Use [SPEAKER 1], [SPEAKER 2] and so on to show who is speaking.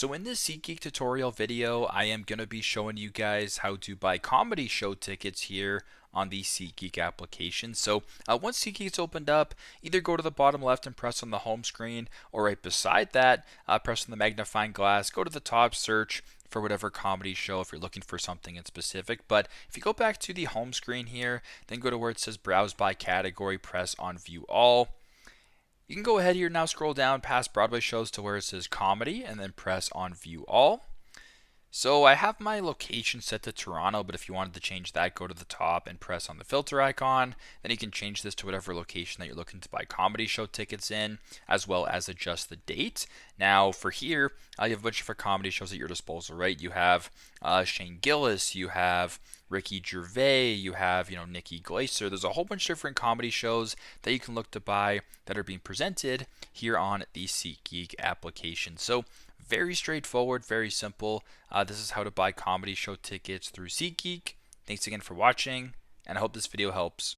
[SPEAKER 1] So in this SeatGeek tutorial video, I am going to be showing you guys how to buy comedy show tickets here on the SeatGeek application. So once SeatGeek's opened up, either go to the bottom left and press on the home screen, or right beside that, press on the magnifying glass, go to the top, search for whatever comedy show if you're looking for something in specific. But if you go back to the home screen here, then go to where it says browse by category, press on view all. You can go ahead here now, scroll down past Broadway shows to where it says comedy, and then press on view all. So I have my location set to Toronto, but if you wanted to change that, go to the top and press on the filter icon. Then you can change this to whatever location that you're looking to buy comedy show tickets in, as well as adjust the date. Now for here, you have a bunch of different comedy shows at your disposal, right? You have Shane Gillis, you have Ricky Gervais, you have Nikki Glaser. There's a whole bunch of different comedy shows that you can look to buy that are being presented here on the SeatGeek application. So very straightforward, very simple. This is how to buy comedy show tickets through SeatGeek. Thanks again for watching, and I hope this video helps.